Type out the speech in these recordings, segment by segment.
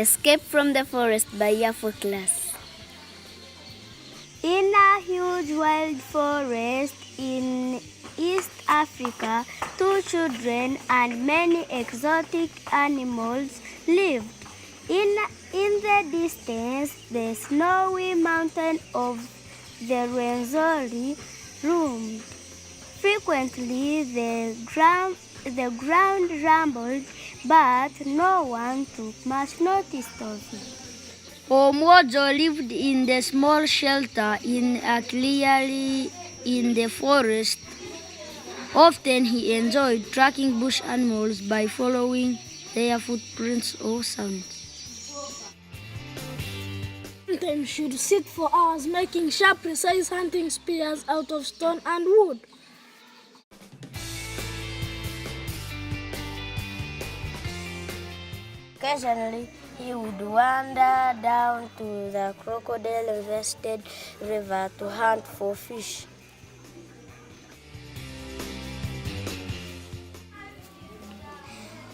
Escape from the Forest by Class. In a huge wild forest in East Africa, 2 children and many exotic animals lived. In the distance, the snowy mountain of the Rwenzori loomed. Frequently, the ground rumbled, but no one took much notice of it. Omojo lived in the small shelter in a clearing in the forest. Often he enjoyed tracking bush animals by following their footprints or sounds. Sometimes she would sit for hours making sharp, precise hunting spears out of stone and wood. Occasionally, he would wander down to the crocodile-infested river to hunt for fish.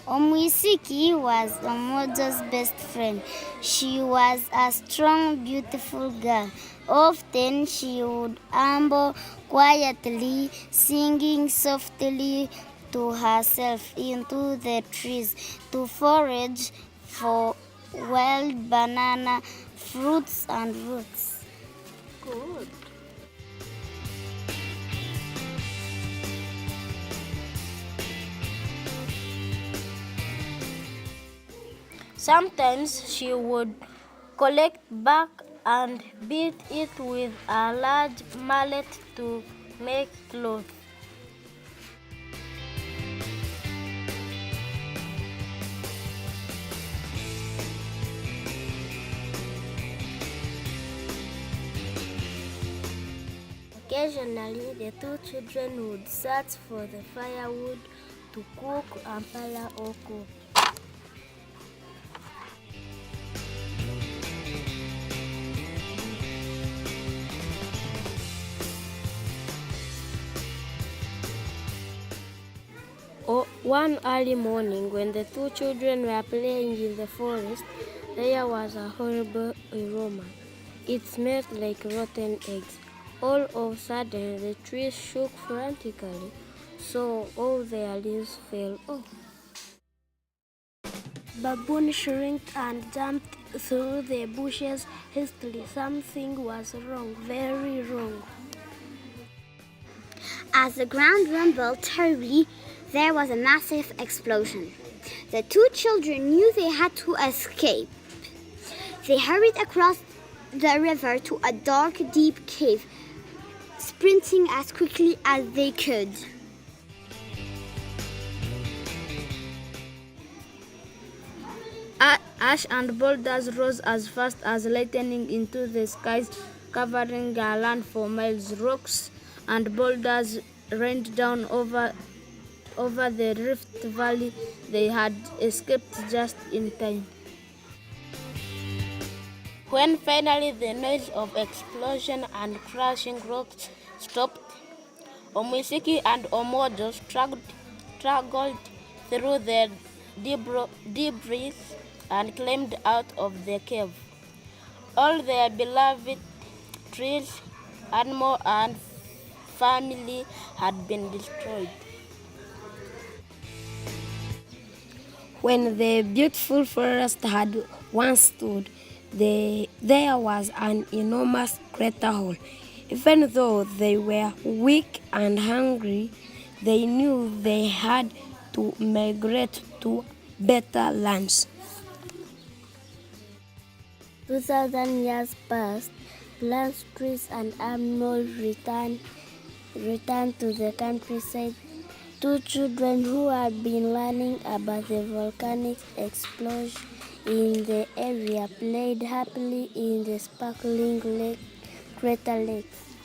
Omwisiki was Omojo's best friend. She was a strong, beautiful girl. Often she would amble quietly, singing softly to herself into the trees to forage for wild banana, fruits, and roots. Good. Sometimes she would collect bark and beat it with a large mallet to make clothes. Occasionally, the 2 children would search for the firewood to cook ampala or cook. One early morning, when the 2 children were playing in the forest, there was a horrible aroma. It smelled like rotten eggs. All of a sudden, the trees shook frantically, so all their leaves fell off. Baboon shrieked and jumped through the bushes hastily. Something was wrong, very wrong. As the ground rumbled terribly, there was a massive explosion. The 2 children knew they had to escape. They hurried across the river to a dark, deep cave, sprinting as quickly as they could. Ash and boulders rose as fast as lightning into the skies, covering a land for miles. Rocks and boulders rained down over the rift valley. They had escaped just in time. When finally the noise of explosion and crashing rocks stopped, Omwisiki and Omojo struggled through the debris and climbed out of the cave. All their beloved trees, animals, and family had been destroyed. When the beautiful forest had once stood, there was an enormous crater hole. Even though they were weak and hungry, they knew they had to migrate to better lands. 2,000 years passed. Plants, trees, and animals returned to the countryside. 2 children who had been learning about the volcanic explosion in the area played happily in the sparkling crater lakes.